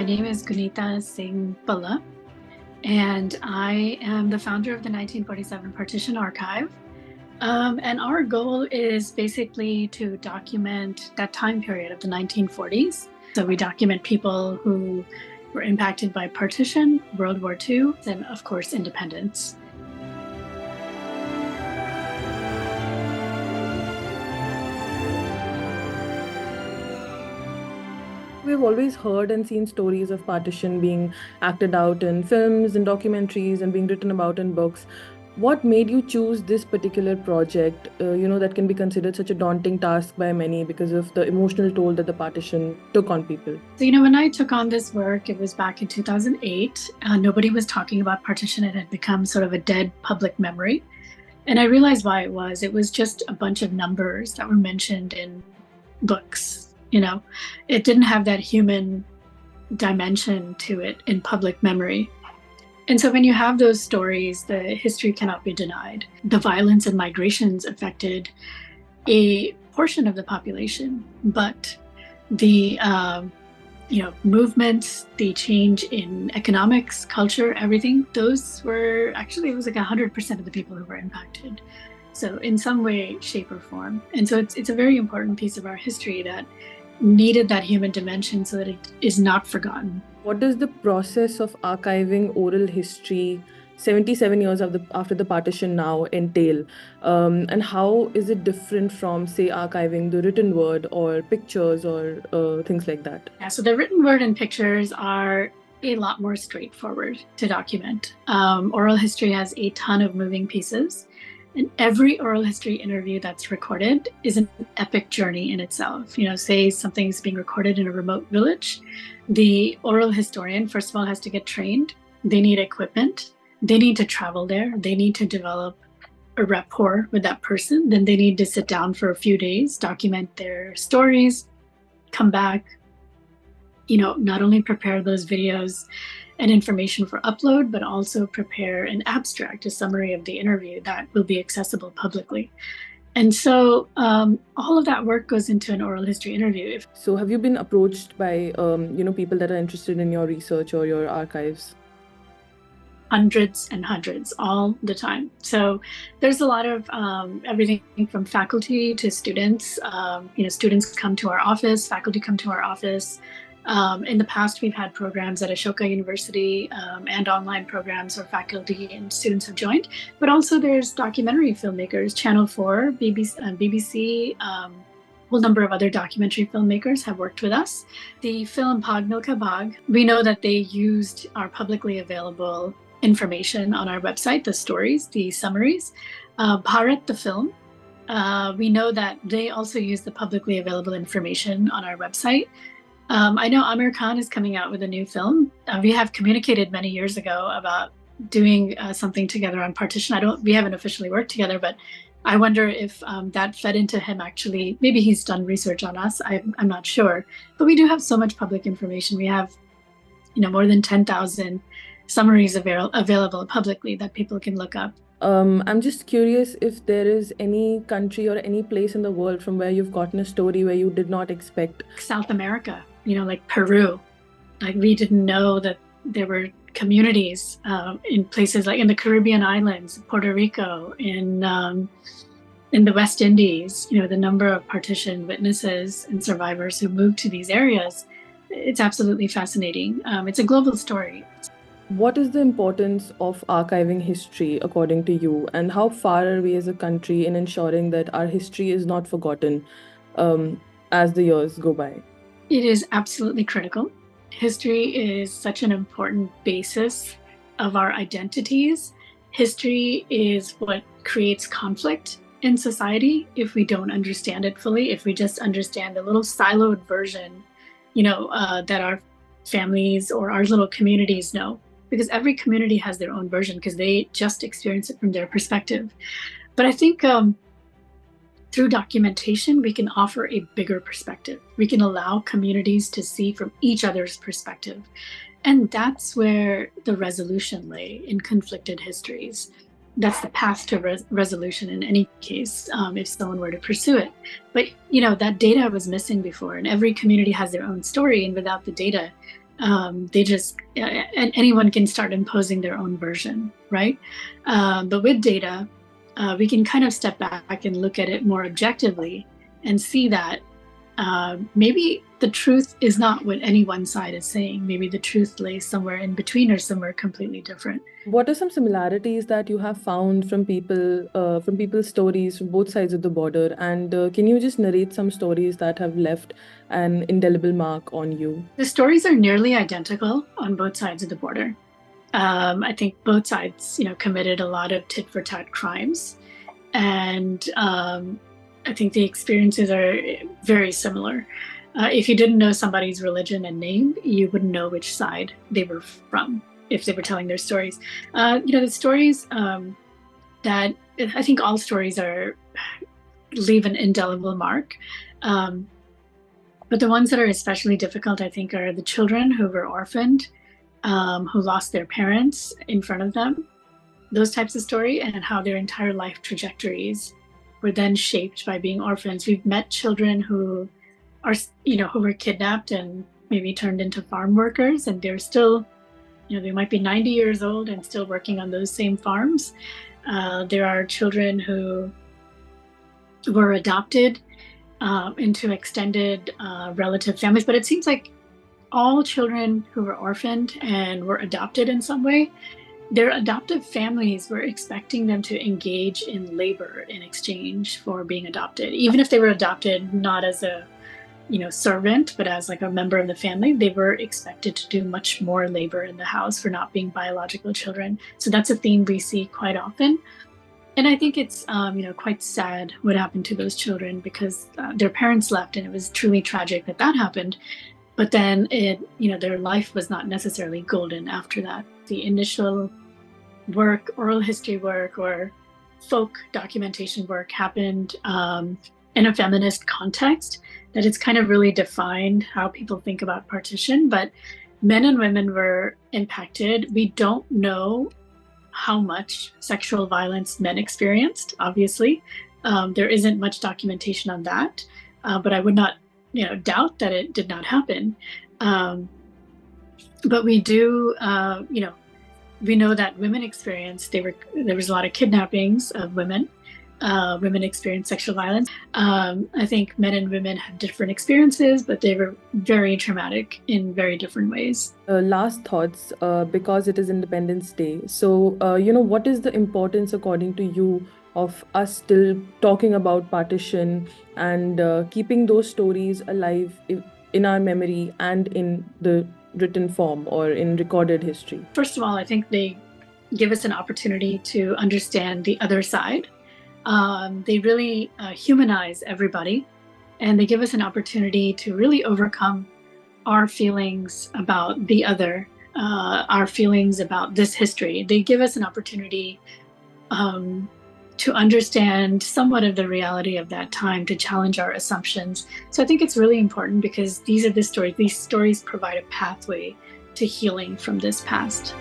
name is Guneeta Singh Bhalla, and I am the founder of the 1947 Partition Archive. And our goal is basically to document that time period of the 1940s. So we document people who were impacted by partition, World War II, and of course, independence. We've always heard and seen stories of partition being acted out in films and documentaries and being written about in books. What made you choose this particular project, that can be considered such a daunting task by many because of the emotional toll that the partition took on people? So, when I took on this work, it was back in 2008. Nobody was talking about partition. It had become sort of a dead public memory. And I realized why it was. It was just a bunch of numbers that were mentioned in books. It didn't have that human dimension to it in public memory. And so when you have those stories, the history cannot be denied. The violence and migrations affected a portion of the population, but the movements, the change in economics, culture, everything, those were actually, it was like 100% of the people who were impacted. So in some way, shape or form. And so it's a very important piece of our history that needed that human dimension so that it is not forgotten. What does the process of archiving oral history 77 years after the partition now entail? And how is it different from, say, archiving the written word or pictures or things like that? Yeah, so the written word and pictures are a lot more straightforward to document. Oral history has a ton of moving pieces. And every oral history interview that's recorded is an epic journey in itself. Say something's being recorded in a remote village. The oral historian, first of all, has to get trained. They need equipment. They need to travel there. They need to develop a rapport with that person. Then they need to sit down for a few days, document their stories, come back, not only prepare those videos and information for upload, but also prepare an abstract, a summary of the interview that will be accessible publicly. And so all of that work goes into an oral history interview. So have you been approached by, people that are interested in your research or your archives? Hundreds and hundreds all the time. So there's a lot of everything from faculty to students. Students come to our office, faculty come to our office. In the past, we've had programs at Ashoka University and online programs where faculty and students have joined. But also there's documentary filmmakers, Channel 4, BBC, a whole number of other documentary filmmakers have worked with us. The film Pag Milka Bag, we know that they used our publicly available information on our website, the stories, the summaries. Bharat, the film, we know that they also use the publicly available information on our website. I know Amir Khan is coming out with a new film. We have communicated many years ago about doing something together on partition. We haven't officially worked together, but I wonder if that fed into him actually. Maybe he's done research on us. I'm not sure. But we do have so much public information. We have, more than 10,000 summaries available publicly that people can look up. I'm just curious if there is any country or any place in the world from where you've gotten a story where you did not expect. South America, like Peru. Like we didn't know that there were communities in places like in the Caribbean islands, Puerto Rico, in the West Indies. The number of partition witnesses and survivors who moved to these areas. It's absolutely fascinating. It's a global story. What is the importance of archiving history according to you, and how far are we as a country in ensuring that our history is not forgotten as the years go by? It is absolutely critical. History is such an important basis of our identities. History is what creates conflict in society if we don't understand it fully, if we just understand a little siloed version, that our families or our little communities know. Because every community has their own version because they just experience it from their perspective. But I think through documentation, we can offer a bigger perspective. We can allow communities to see from each other's perspective. And that's where the resolution lay in conflicted histories. That's the path to resolution in any case, if someone were to pursue it. But, that data was missing before, and every community has their own story. And without the data, They just, and anyone can start imposing their own version, right? But with data, we can kind of step back and look at it more objectively and see that maybe the truth is not what any one side is saying. Maybe the truth lays somewhere in between or somewhere completely different. What are some similarities that you have found from people's stories from both sides of the border? And can you just narrate some stories that have left an indelible mark on you? The stories are nearly identical on both sides of the border. I think both sides, committed a lot of tit for tat crimes, and I think the experiences are very similar. If you didn't know somebody's religion and name, you wouldn't know which side they were from if they were telling their stories. The stories that I think all stories leave an indelible mark. But the ones that are especially difficult, I think, are the children who were orphaned, who lost their parents in front of them. Those types of story, and how their entire life trajectories were then shaped by being orphans. We've met children who were kidnapped and maybe turned into farm workers, and they're still, they might be 90 years old and still working on those same farms. There are children who were adopted into extended relative families, but it seems like all children who were orphaned and were adopted in some way, their adoptive families were expecting them to engage in labor in exchange for being adopted. Even if they were adopted not as a servant, but as like a member of the family, they were expected to do much more labor in the house for not being biological children. So that's a theme we see quite often. And I think it's quite sad what happened to those children, because their parents left, and it was truly tragic that happened. But then their life was not necessarily golden after that. The initial work, oral history work or folk documentation work happened in a feminist context, that it's kind of really defined how people think about partition. But men and women were impacted. We don't know how much sexual violence men experienced, obviously. There isn't much documentation on that, but I would not doubt that it did not happen. But we do, we know that women experienced, there was a lot of kidnappings of women. Women experienced sexual violence. I think men and women had different experiences, but they were very traumatic in very different ways. Last thoughts, because it is Independence Day. So, what is the importance, according to you, of us still talking about partition and keeping those stories alive in our memory and in the written form or in recorded history? First of all, I think they give us an opportunity to understand the other side. They really humanize everybody, and they give us an opportunity to really overcome our feelings about the other, our feelings about this history. They give us an opportunity to understand somewhat of the reality of that time, to challenge our assumptions. So I think it's really important, because these are the stories. These stories provide a pathway to healing from this past.